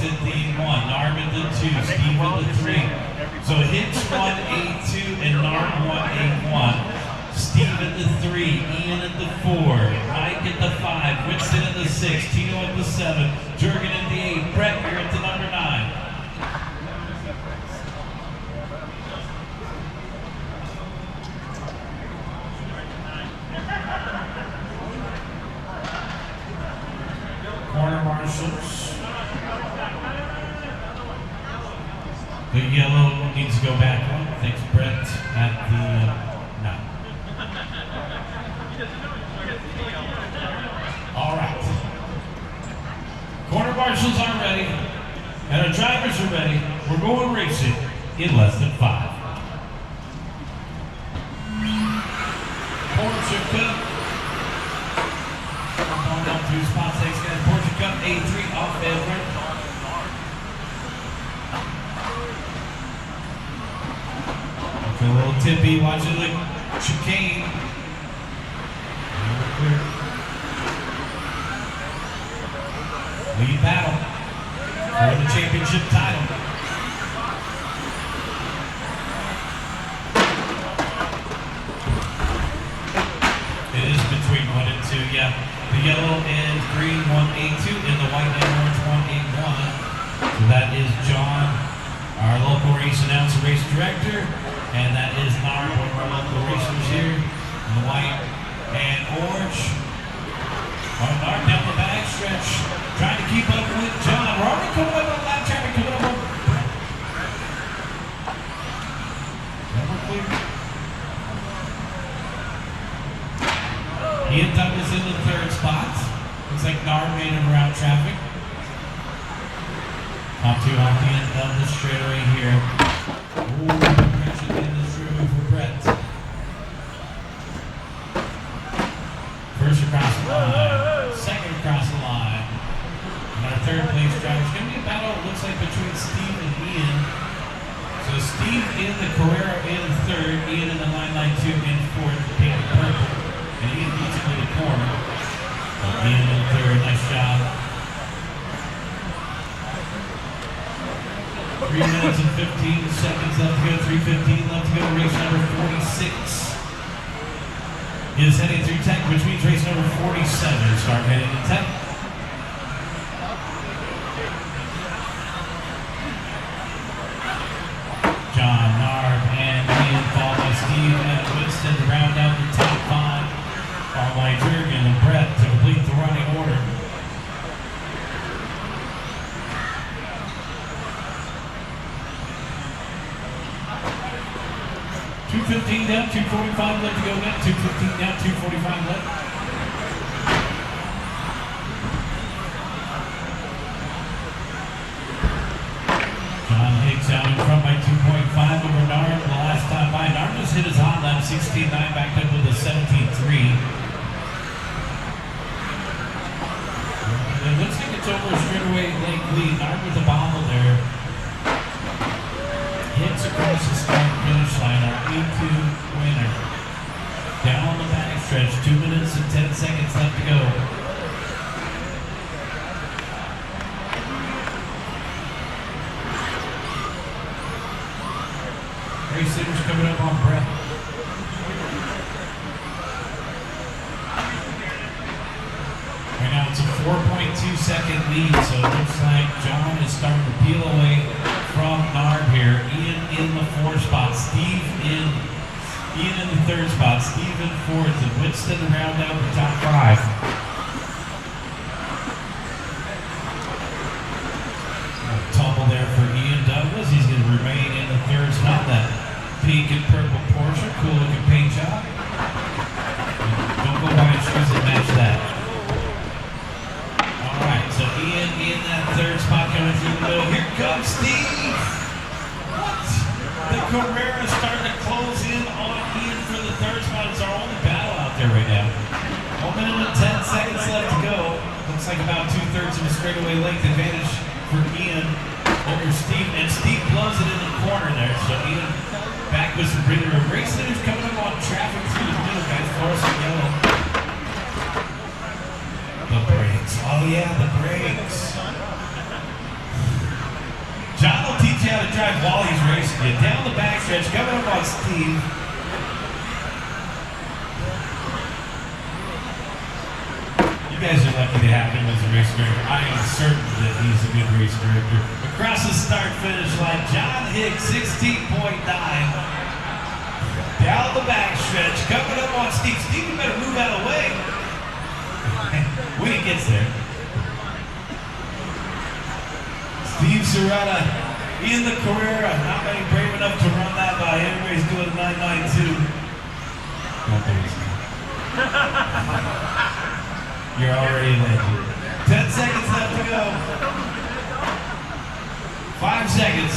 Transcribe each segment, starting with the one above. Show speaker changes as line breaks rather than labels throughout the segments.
at the 1, Narb at the 2, Steve at the 3. So Hitch 1A2 and Narb 1A1. Steve at the 3, Ian at the 4, Mike at the 5, Winston at the 6, Tino at the 7, Jurgen at the 8, Brett, you're at the number 9. Corner marshals. The yellow needs to go back one. Thanks, Brett, at the 9. All right. Corner marshals are ready, and our drivers are ready. We're going racing in less than 5. Porsche Cup. Going down through spots. Thanks, guys. Porsche Cup A3 off Everett. Okay, a little tippy. Watching the chicane. Lead battle for the championship title. It is between 1 and 2, yeah. The yellow and green 1A2 and the white and orange 1A1. So that is John, our local race announcer, race director, and that is Narb, one of our local racers here. In the white and orange. Narb down the back stretch, trying to keep up with John. We're already coming up on lap traffic, coming up on Brett. We're clear. Ian Douglas in the 3rd spot. Looks like Narb made him around traffic. Top 2 off the end of the straightaway here. Ooh, pressure in the straightaway for Brett. First across the line, second across the line. And our 3rd place driver is going to be a battle, it looks like, between Steve and Ian. So Steve in the Carrera in 3rd, Ian in the 992 in 4th, pink and purple. And Ian beats him in the corner. So Ian in 3rd, nice job. 3 minutes and 15 seconds left to go, 3:15 left to go, race number 46. Is heading through tech, which means race number 47 start heading to tech. John, Narb, and Ian, followed by Steve and Winston to round out the top 5. Followed by Jurgen and Brett to complete the running order. $2:15 down, $2:45 left to go net, $2:15 down, $2:45 left. John Hicks out in front by 2.5 over Narb the last time by. Narb just hit his hot lap, 16.9, backed up with a 17.3. It looks like it's over a straightaway late lead. Narb with the bobble there. Hits across the start finish line, our A2 winner. Down the back stretch, 2 minutes and 10 seconds left to go. Race leaders coming up on Brett. Right now it's a 4.2-second lead, so it looks like John is starting to peel away from Narb here. Ian in the 4th spot, Steve in the 3rd spot, Steve in 4th, and Winston to round out the top 5. Tumble there for Ian Douglas. He's going to remain in the 3rd spot. That pink and purple Porsche, cool looking paint job. Don't go buying shoes that match that. All right, so Ian in that 3rd spot coming through the middle. Here comes Steve. What? The Carrera is starting to close in on Ian for the 3rd spot. It's our only battle out there right now. 1 minute and 10 seconds left to go. Looks like about 2/3 of a straightaway length advantage for Ian over Steve. And Steve blows it in the corner there. So Ian back with some breather. Race leaders coming up on traffic through the middle, guys. Force and yellow. The brakes. Oh yeah, the brakes. John will teach you how to drive while he's racing you. Down the backstretch, coming up on Steve. You guys are lucky to have him as a race director. I am certain that he's a good race director. Across the start-finish line, John Hicks, 16.9. Down the backstretch, coming up on Steve. Steve, you better move out of the way when he gets there. Steve Serrata in the Carrera. Not many brave enough to run that by. Everybody's doing a 992. You're already a legend. 10 seconds left to go. 5 seconds.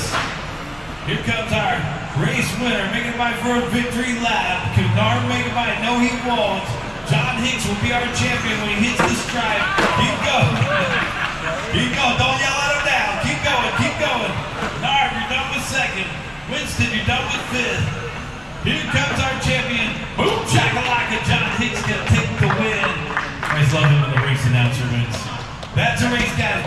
Here comes our race winner, making it by for a victory lap. Kennard make it by? No, he won't. John Hicks will be our champion when he hits the stripe. Keep going. Keep going. Don't yell at him down. Keep going. Keep going. Kennard, you're done with second. Winston, you're done with fifth. Here comes our champion. Boom, shakalaka. John Hicks gonna take the win. I always love him when the race announcer wins. That's a race, guys.